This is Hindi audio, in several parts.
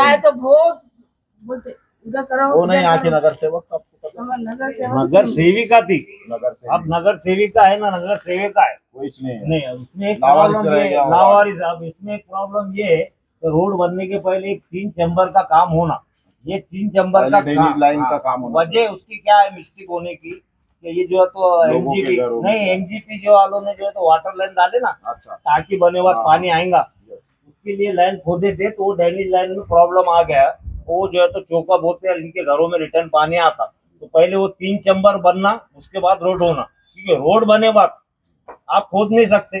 चाहे तो बहुत बोलते उधर करो, वो नहीं आके नगर सेवक आपको पता है? नगर सेविका थी, नगर सेवक अब नगर सेविका है ना नगर सेविका है, वो इसने नहीं उसमें एक लावारिस प्रॉब्लम रह ये गया होगा। लावारिस। अब इसमें एक प्रॉब्लम ये है कि रोड बनने के पहले एक 3 चैम्बर का काम होना, ये 3 चैम्बर का पहले ड्रेनेज लाइन का काम होना। वजह उसकी क्या है मिस्टेक होने की कि ये जो है तो लोगों के एमजीपी घरों में नहीं एमजीपी जो वालों ने जो है तो वाटर लाइन डाले ना, अच्छा ताकि बने बाद हाँ। पानी आएगा, यस। उसके लिए लाइन खोदे थे तो वो ड्रेनेज लाइन में प्रॉब्लम आ गया, वो जो है तो चौका बोलते हैं इनके घरों में रिटर्न पानी आता, तो पहले वो 3 चैम्बर बनना उसके बाद रोड होना, क्योंकि रोड बने बाद आप खोद नहीं सकते।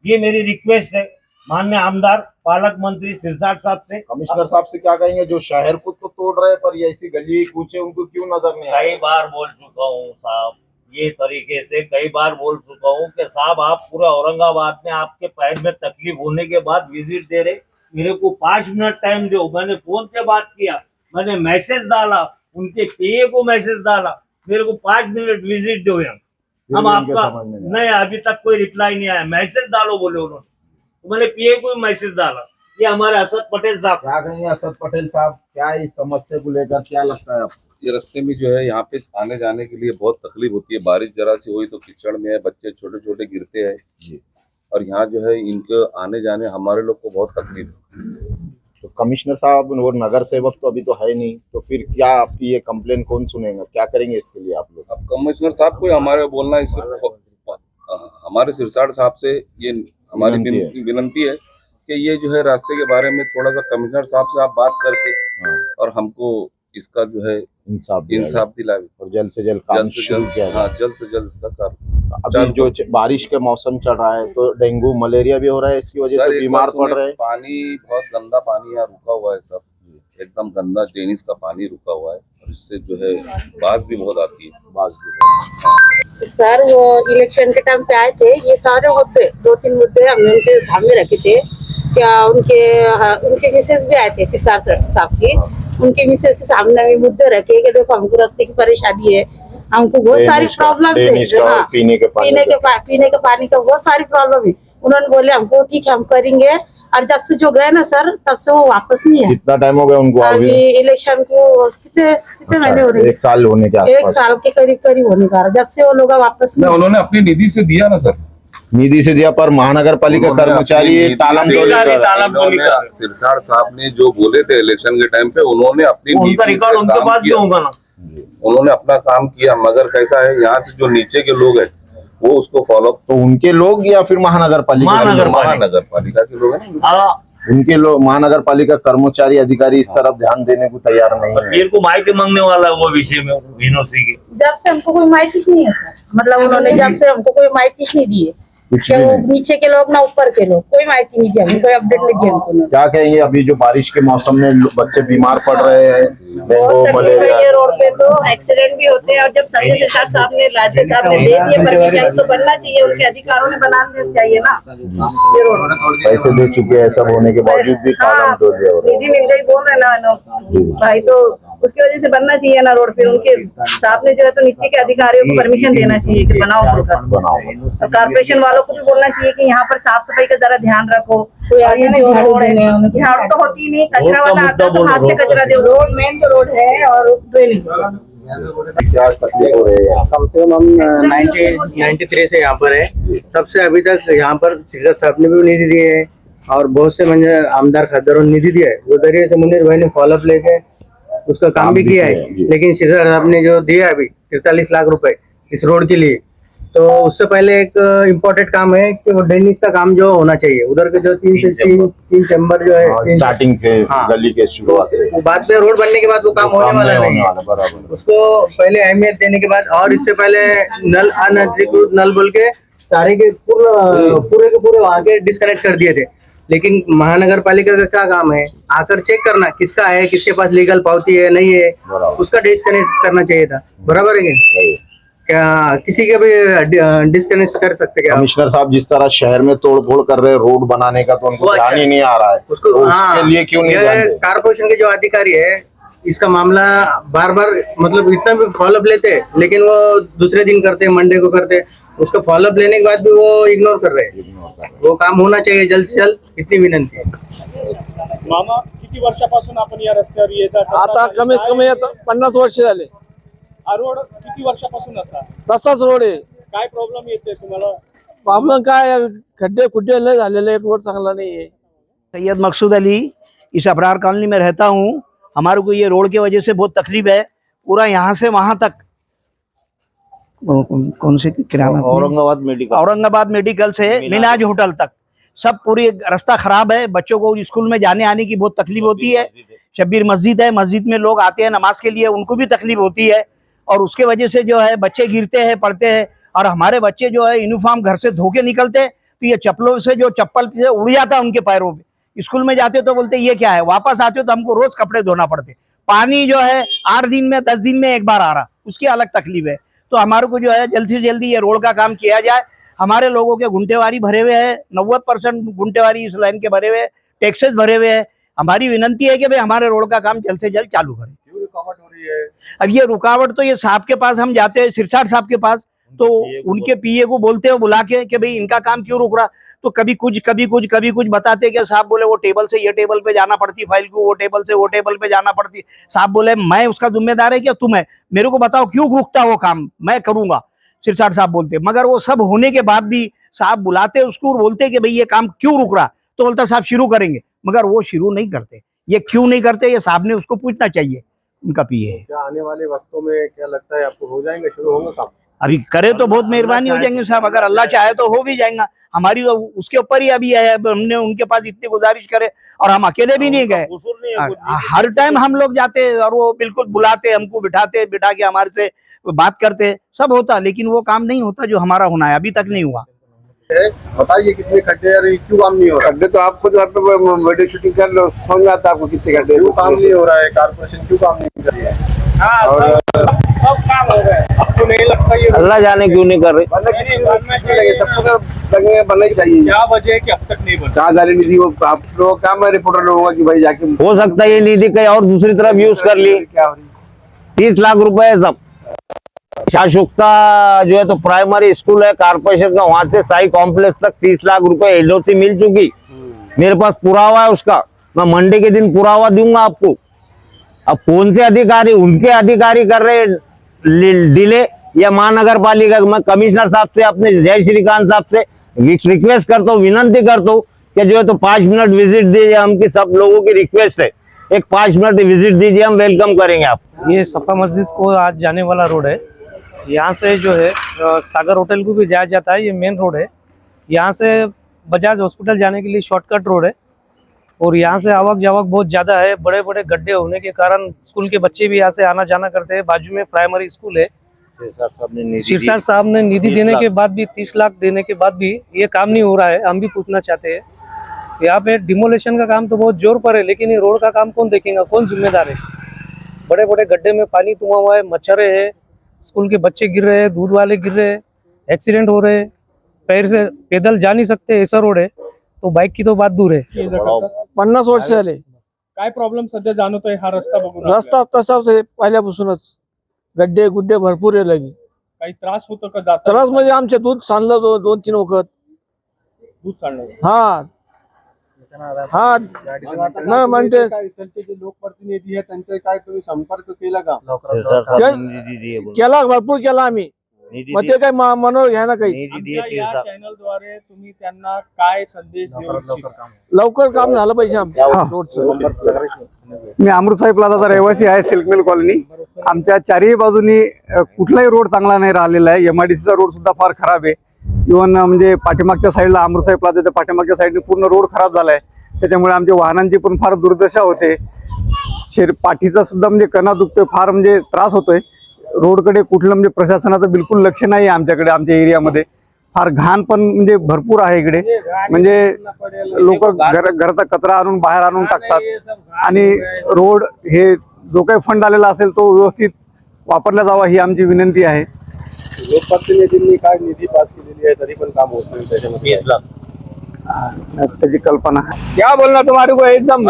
ये मेरी रिक्वेस्ट है माननीय आमदार पालक मंत्री सिरसाट साहब से। कमिश्नर साहब से क्या कहेंगे जो शहर को तो तोड़ रहे हैं पर ये ऐसी गली कूचे उनको क्यों नजर नहीं आ कई रही? बार बोल चुका हूँ साहब, ये तरीके से कई बार बोल चुका हूँ कि साहब आप पूरा औरंगाबाद में आपके पैर में तकलीफ होने के बाद विजिट दे रहे, मेरे को 5 मिनट टाइम दो। मैंने फोन पे बात किया, मैंने मैसेज डाला, उनके पीए को मैसेज डाला, मेरे को 5 मिनट विजिट दो यहाँ। फिर हम भी उनके आपका समझ में नहीं नहीं अभी तक कोई रिप्लाई नहीं आया, मैसेज डालो बोले उन्होंने, तो मैंने पीए को मैसेज डाला। ये हमारे असद पटेल साहब क्या कहेंगे असद पटेल साहब, क्या इस समस्या को लेकर क्या लगता है आपको? ये रास्ते में जो है यहाँ पे आने जाने के लिए बहुत तकलीफ होती है, बारिश जरा सी हुई तो कीचड़ में है, बच्चे छोटे छोटे गिरते हैं जी। और यहाँ जो है इनके आने जाने हमारे लोग को बहुत तकलीफ है। तो कमिश्नर साहब और नगर सेवक तो अभी तो है नहीं, तो फिर क्या आपकी ये कंप्लेन कौन सुनेगा, क्या करेंगे इसके लिए आप लोग? अब कमिश्नर साहब को हमारे बोलना है, हमारे सिरसाट साहब से ये हमारी विनंती है कि ये जो है रास्ते के बारे में थोड़ा सा कमिश्नर साहब से आप बात करके और हमको इसका जो है इंसाफ दिलाए और जल्द से जल्द काम शुरू किया जाए। हाँ जल्द से जल्द इसका कार्य। अभी जो बारिश के मौसम चल रहा है तो डेंगू मलेरिया भी हो रहा है, इसकी वजह से बीमार पड़ रहे हैं। पानी बहुत गंदा पानी यहाँ रुका हुआ है, सब एकदम गंदा ड्रेनेज का पानी रुका हुआ है और इससे जो है बास भी बहुत आती है। बास भी सर वो इलेक्शन के टाइम पे आए थे, ये सारे मुद्दे 2-3 मुद्दे हमने उनके सामने रखे थे। क्या उनके मिसेज भी आए थे सिरसाट साहब की, उनके मिसेज के सामने भी मुद्दे रखे कि देखो हमको रास्ते की परेशानी है, हमको बहुत सारी प्रॉब्लम है, पीने के पानी का बहुत सारी प्रॉब्लम है। उन्होंने बोले हमको ठीक है हम करेंगे, और जब से जो गए ना सर तब से वो वापस नहीं है। कितना टाइम हो गया उनको? अभी इलेक्शन को कितने महीने हो रहे हैं? 1 साल होने के आसपास। 1 साल के करीब होने का, जब से वो लोग वापस नहीं। उन्होंने अपनी निधि से दिया ना सर, निधि से दिया पर महानगर पालिका कर्मचारी तालम सिरसाट साहब ने जो बोले थे इलेक्शन के टाइम पे, उन्होंने अपनी उनका रिकॉर्ड उनके पास भी होगा ना, उन्होंने अपना काम किया, मगर कैसा है यहाँ से जो नीचे के लोग हैं वो उसको फॉलो, तो उनके लोग या फिर महानगर पालिका के लोग हैं ना, उनके लोग महानगर पालिका कर्मचारी अधिकारी इस तरफ ध्यान देने को तैयार नहीं है। मेरे को माहिती मांगने वाला है वो विषय में विनोसी की। जब से हमको कोई माहिती नहीं है सर, मतलब उन्होंने जब से हमको कोई माहिती नहीं दी है, नीचे के लोग ना ऊपर के लोग, कोई माहिती नहीं दिया, कोई अपडेट नहीं दिया हमको। क्या कहेंगे अभी जो बारिश के मौसम में बच्चे बीमार पड़ रहे हैं, बहुत तकलीफ है ये रोड पे, तो एक्सीडेंट भी होते हैं। और जब संजय सिरसाट साहब ने लाडली साहब ने दे दिए परमिशन तो बनना चाहिए, उनके अधिकारों ने बना देना चाहिए ना ये रोड। पैसे दे चुके हैं, सब होने के बावजूद भी तालम तोड़ दिया। निधि मिल गई बोल रहे ना भाई, तो उसकी वजह से बनना चाहिए ना रोड पे। उनके साहब ने जो है तो नीचे के अधिकारियों को परमिशन देना चाहिए कि बनाओ बोलकर। कॉर्पोरेशन वालों को भी बोलना चाहिए कि यहाँ पर साफ सफाई का जरा ध्यान रखो। झाड़ू तो होती नहीं, कचरा वाला आता है तो हाथ से कचरा दे। रोड मेन तो रोड है और ड्रेनेज। क्या तकलीफ हो रही है? कम से कम हम 93 से यहाँ पर है, तब से अभी तक यहाँ पर सिरसाट साहब ने भी निधि दिए है और बहुत से म्हणजे आमदार खासदारों ने निधि दिया है। वो जरिए से मुनीर भाई ने फॉलोअप लेके उसका काम भी किया है, लेकिन सिरसाट साहब ने जो दिया अभी 43 लाख रुपए इस रोड के लिए, तो उससे पहले एक इम्पोर्टेंट काम है कि वो ड्रेनेज का काम जो होना चाहिए उधर के जो 3 चैम्बर जो है स्टार्टिंग के गली के शुरुआत से, बाद में रोड बनने के बाद वो काम होने वाला नहीं है, उसको पहले अहमियत देने के बाद। और इससे पहले नल अनधिकृत नल बोल के सारे के पूरे के पूरे वहाँ के डिस्कनेक्ट कर दिए थे, लेकिन महानगर पालिका का क्या काम है, आकर चेक करना किसका है, किसके पास लीगल पावती है नहीं है, उसका डिस्कनेक्ट करना चाहिए था। बराबर है क्या किसी के भी डिस्कनेक्ट कर सकते क्या? कमिश्नर साहब जिस तरह शहर में तोड़फोड़ कर रहे हैं रोड बनाने का, तो उनको ध्यान ही नहीं आ रहा है उसको। तो उसके लिए क्यों नहीं जानते? कारपोरेशन के जो अधिकारी है इसका मामला बार बार मतलब इतना भी फॉलोअप लेते हैं, लेकिन वो दूसरे दिन करते हैं, मंडे को करते हैं, उसका फॉलोअप लेने के बाद भी वो इग्नोर कर रहे हैं। वो काम होना चाहिए जल्द से जल्द, इतनी विनंती है। मामा किती वर्षापासून आपण या रस्त्यावर येत आहात? आता कमीत कमी आता 50 वर्ष झाले हा रोड किती वर्षापासून असा तसाच रोड आहे. काय प्रॉब्लेम येते तुम्हाला? प्रॉब्लेम काय खड्डे खुड्डे लय झालेले आहेत, रोड चांगला नाहीये. सैयद मकसूद अली, इस अबरार कॉलोनी में रहता हूँ। हमारे को ये रोड की वजह से बहुत तकलीफ है। पूरा यहाँ से वहाँ तक कौन से किराना औरंगाबाद मेडिकल से मिनाज होटल तक सब पूरी रास्ता खराब है। बच्चों को स्कूल में जाने आने की बहुत तकलीफ होती है। शब्बीर मस्जिद है, मस्जिद में लोग आते हैं नमाज के लिए, उनको भी तकलीफ होती है। और उसके वजह से जो है बच्चे गिरते हैं, पड़ते हैं। और हमारे बच्चे जो है यूनिफॉर्म घर से धो के निकलते तो ये चप्पलों से जो चप्पल से उड़ जाता उनके पैरों पे। स्कूल में जाते तो बोलते ये क्या है, वापस आते तो हमको रोज कपड़े धोना पड़ते। पानी जो है 8 दिन में 10 दिन में एक बार आ रहा, उसकी अलग तकलीफ है। तो हमारे को जो है जल्द से जल्दी ये रोड का काम किया जाए। हमारे लोगों के गुंटेवारी भरे हुए हैं, 90% गुंटेवारी इस लाइन के भरे हुए हैं, टैक्सेस भरे हुए हैं। हमारी विनंती है कि भाई हमारे रोड का काम जल्द से जल्द चालू करें। क्यों रुकावट हो रही है? अब ये रुकावट तो ये साहब के पास हम जाते हैं, सिरसाट साहब के पास, तो उनके पीए को बोलते हैं बुला के कि भाई इनका काम क्यों रुक रहा। तो कभी कुछ बताते कि साहब बोले वो टेबल से ये टेबल पे जाना पड़ती फाइल को, वो टेबल से वो टेबल पे जाना पड़ती। साहब बोले मैं उसका जिम्मेदार है क्या तुम है, मेरे को बताओ क्यों रुकता वो काम, मैं करूंगा। सिरसाट साहब बोलते, मगर वो सब होने के बाद भी साहब बुलाते उसको और बोलते कि भाई ये काम क्यों रुक रहा, तो बोलता साहब शुरू करेंगे, मगर वो शुरू नहीं करते। ये क्यों नहीं करते, ये साहब ने उसको पूछना चाहिए, उनका पीए है। क्या आने वाले वक्तों में क्या लगता है आपको हो जाएंगे, शुरू होंगे काम? अभी करे तो बहुत मेहरबानी हो जाएंगे साहब, अगर अल्लाह चाहे तो हो भी जाएगा। हमारी तो उसके ऊपर ही अभी है, हमने उनके पास इतनी गुजारिश करे और हम अकेले भी नहीं गए। हर टाइम हम लोग जाते और वो बिल्कुल बुलाते, हमको बिठा के हमारे से बात करते, सब होता, लेकिन वो काम नहीं होता जो हमारा होना है, अभी तक नहीं हुआ। बताइए कितने खड्डे और क्यों काम नहीं हो रहा? खड्डे तो आप खुद वीडियो शूटिंग कर लो, समझ आता है आपको कितने खड्डे। क्यों काम नहीं हो रहा है? कारपोरेशन क्यों काम नहीं कर रही है? अब काम हो गए, आपको नहीं लगता ये अल्लाह जाने क्यों नहीं कर रही? सबको बनना ही चाहिए। क्या वजह है कि अब तक नहीं बना? कहाँ जाने निधि वो आप लोग क्या, मैं रिपोर्टर लोगों की भाई जाके हो सकता है ये निधि कहीं और दूसरी तरफ यूज कर ली। क्या हो रही? 30 लाख रुपए है सब। शासुकता जो है तो प्राइमरी स्कूल है कारपोरेशन का, वहां से साई कॉम्प्लेक्स तक 30 लाख रुपए एलओसी मिल चुकी। मेरे पास पुरावा है उसका, मैं मंडे के दिन पुरावा दूंगा आपको। अब कौन से अधिकारी, उनके अधिकारी कर रहे डिले या महानगर पालिका? मैं कमिश्नर साहब से, अपने जय श्रीकांत साहब से रिक्वेस्ट करता हूँ, विनंती करता हूँ कि जो है तो 5 मिनट विजिट दीजिए। हमकी सब लोगों की रिक्वेस्ट है, एक 5 मिनट विजिट दीजिए, हम वेलकम करेंगे आप। ये सफा मस्जिद को आज जाने वाला रोड है। यहाँ से जो है सागर होटल को भी जाया जाता है, ये मेन रोड है। यहाँ से बजाज हॉस्पिटल जाने के लिए शॉर्टकट रोड है और यहाँ से आवक जावक बहुत ज़्यादा है। बड़े बड़े गड्ढे होने के कारण स्कूल के बच्चे भी यहाँ से आना जाना करते हैं। बाजू में प्राइमरी स्कूल है। सिरसाट साहब ने निधि देने के बाद भी, 30 लाख देने के बाद भी ये काम नहीं हो रहा है। हम भी पूछना चाहते हैं, यहाँ पे डिमोलेशन का काम तो बहुत जोर पर है, लेकिन ये रोड का काम कौन देखेगा, कौन जिम्मेदार है? बड़े बड़े गड्ढे में पानी तुमा हुआ है, मच्छरे है, स्कूल के बच्चे गिर रहे हैं, दूध वाले गिर रहे हैं, एक्सीडेंट हो रहे हैं, पैर से पैदल जा नहीं सकते, ऐसा रोड है। तो बाईक की तो बात दूर है। 50 वर्ष झाले काय प्रॉब्लेम सध्या जाणवतोय हा रस्ता बघून? रस्ता तसाच आहे पहिल्यापासूनच, गड्डे गुड्डे भरपूर आहे लगी। काही त्रास होतो का जाता? त्रास म्हणजे आमचे दूध सांडलं 2-3 वखत। दूध चालणार? हा नाही म्हणते इकडचे जे लोकप्रतिनिधी आहेत त्यांचे काय तुम्ही संपर्क केला का? केला, भरपूर केला आम्ही, मग ते काही मनोर घ्या ना काही। आमच्या या चॅनलद्वारे तुम्ही त्यांना काय संदेश देऊ इच्छिता? लवकर काम झालं पाहिजे आमच्या रोडचं। मी अमृतसाई प्लाझाचा रहिवासी आहे, सिल्क मिल कॉलनी। आमच्या चारही बाजूनी कुठलाही रोड चांगला नाही राहिलेला आहे। एमआयडीसीचा रोड सुद्धा फार खराब आहे। इव्हन म्हणजे पाठीमागच्या साईडला अमृतसाई प्लाझाच्या पाठीमागच्या साईडने पूर्ण रोड खराब झालाय, त्याच्यामुळे आमच्या वाहनांची पण फार दुर्दशा होते। पाठीचा सुद्धा म्हणजे कणा दुखतोय, फार म्हणजे त्रास होतोय। रोडकडे कुठलं म्हणजे प्रशासनाचं बिलकुल लक्ष नाही आहे आमच्याकडे। आमच्या एरियामध्ये फार घाण पण म्हणजे भरपूर आहे इकडे, म्हणजे लोक घराचा कचरा आणून बाहेर आणून टाकतात। आणि रोड हे जो काही फंड आलेला असेल तो व्यवस्थित वापरला जावा ही आमची विनंती आहे। लोकप्रतिनिधींनी काय निधी पास केलेली आहे तरी पण काम होत नाही त्याच्यामध्ये? 20 लाख त्याची कल्पना है। क्या बोलना तुम्हारे को, एकदम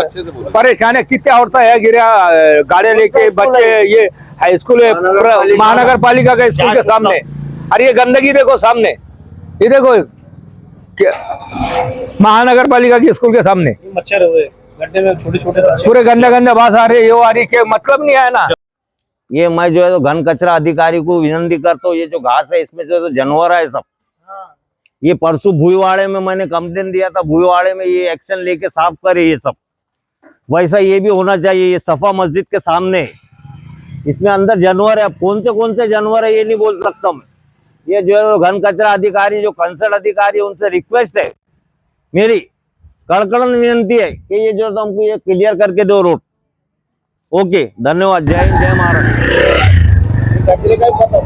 परेशान है। कितने औरतें है गिरा गाड़ियां लेके, बच्चे, ये हाई स्कूल है महानगर पालिका के स्कूल के सामने, और ये गंदगी देखो सामने, ये देखो महानगर पालिका के स्कूल के सामने मच्छर हुए गड्ढे में छोटे छोटे पूरे गंदे गंदे बात आ रही, ये आ रही, के मतलब नहीं है ना। ये मैं जो है तो घन कचरा अधिकारी को विनंती करता हूँ, ये जो घास है इसमें जो है तो जानवर है सब। ये परसों भूईवाड़े में मैंने कंप्लेन दिया था, भूईवाड़े में ये एक्शन लेके साफ करे ये सब। वैसा ये भी होना चाहिए। ये सफा मस्जिद के सामने, इसमें अंदर जानवर है, कौन से जानवर है ये नहीं बोल सकता मैं। ये जो है घन कचरा अधिकारी, जो कंसर्न अधिकारी है, उनसे रिक्वेस्ट है, मेरी कड़कड़न विनंती है कि ये जो तो हमको ये क्लियर करके दो रोड। ओके, धन्यवाद। जय हिंद, जय महाराष्ट्र। कचरे का ही पता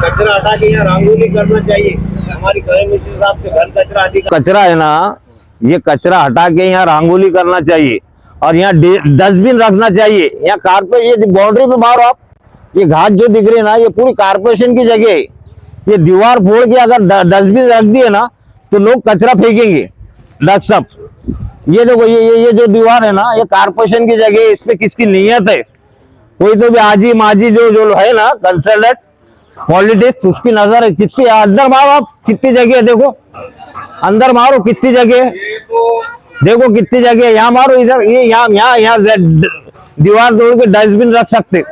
कचरा हटा के यहाँ रंगोली करना चाहिए। हमारी घर में साहब से घर कचरा अधिकारी कचरा है ना, ये कचरा हटा के यहाँ रंगोली करना चाहिए और यहाँ डस्टबिन रखना चाहिए। यहाँ कारपेट, ये बाउंड्री पे मारो आप, ये घास जो दिख रही है ना, ये पूरी कारपोरेशन की जगह है। ये दीवार फोड़ के अगर डस्टबिन रख दिए ना तो लोग कचरा फेंकेंगे डक सब। ये देखो, ये जो दीवार है ना, ये कारपोरेशन की जगह है, इस पे किसकी नीयत है? कोई तो भी आजी माजी जो है ना कंसल्टेंट पॉलिटिक्स, उसकी नजर है। कितनी अंदर मारो आप, कितनी जगह है देखो, अंदर मारो कितनी जगह, देखो कितनी जगह। यहाँ मारो, इधर ये यहाँ दीवार तोड़ के डस्टबिन रख सकते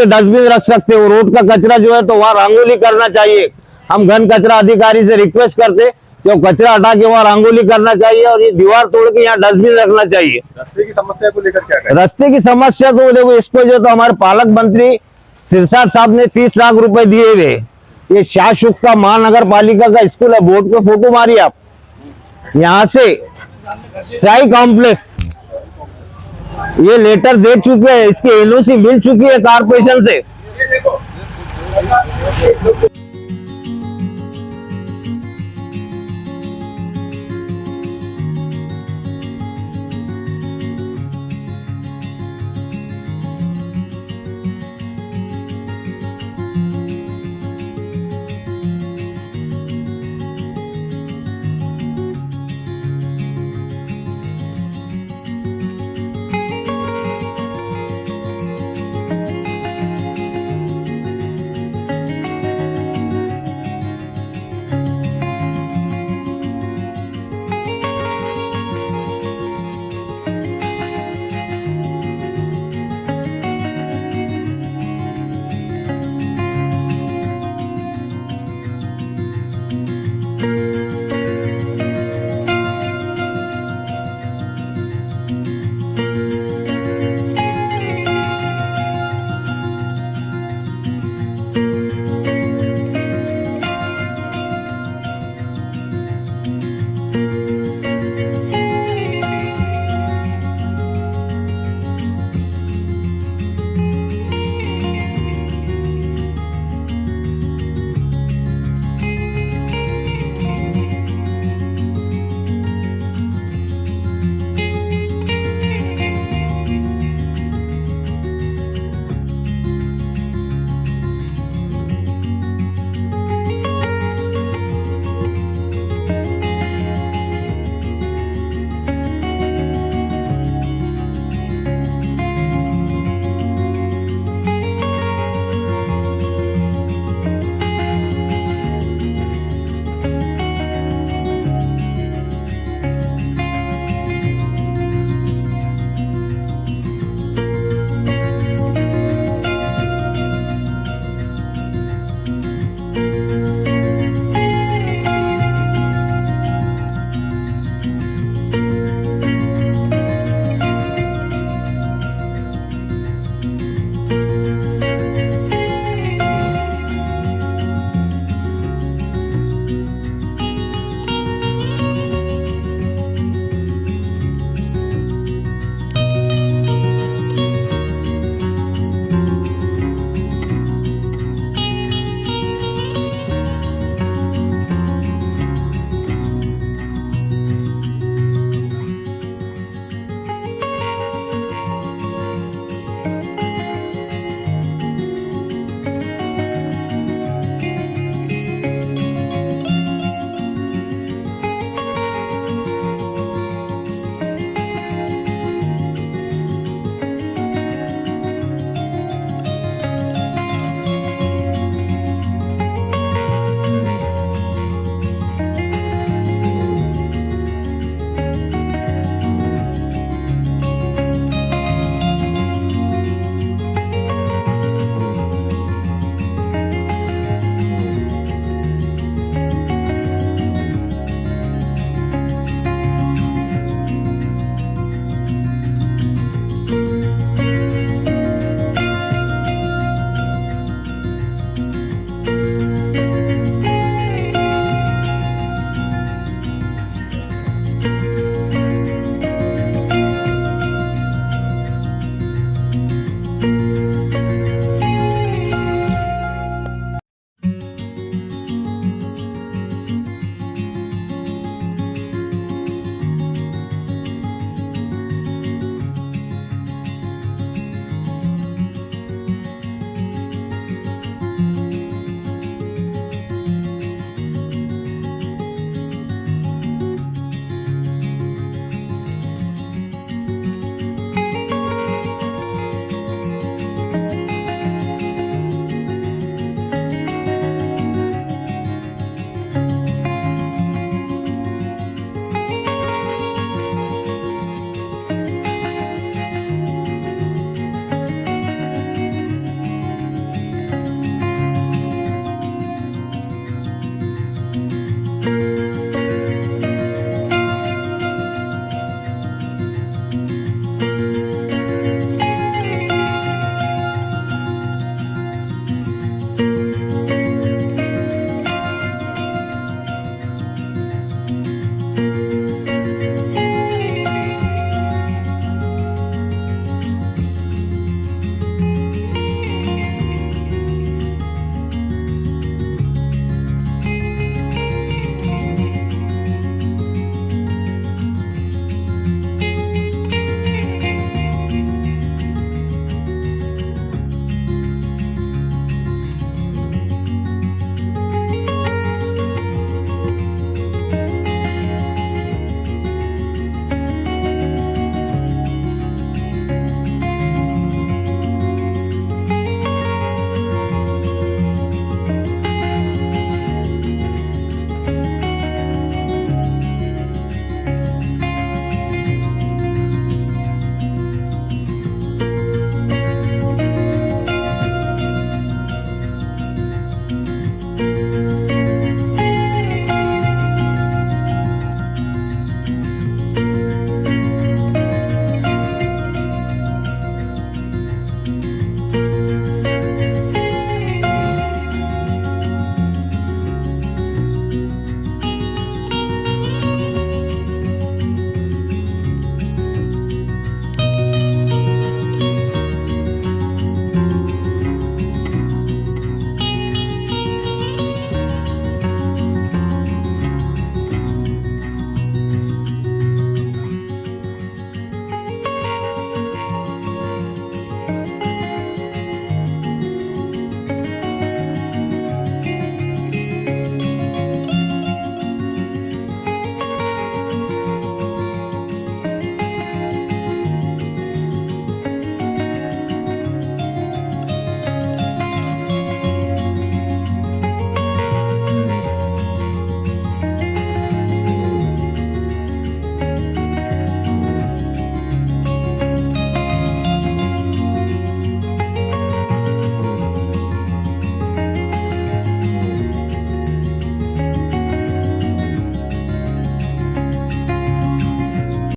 डस्टबिन रख सकते हो। रोड का कचरा जो है तो वहाँ रंगोली करना चाहिए। हम घन कचरा अधिकारी से रिक्वेस्ट करते कि कचरा हटा के वहाँ रंगोली करना चाहिए और ये दीवार तोड़ के यहाँ डस्टबिन रखना चाहिए। रास्ते की समस्या को लेकर क्या करें? रास्ते की समस्या तो देखो, इसको जो तो हमारे पालक मंत्री सिरसाट साहब ने 30 लाख रुपए दिए हुए। ये शाहशुख का महानगर पालिका का स्कूल है, बोर्ड पे फोटो मारिए आप। यहाँ से साई कॉम्प्लेक्स ये लेटर दे चुके हैं, इसकी एनओसी मिल चुकी है कारपोरेशन से।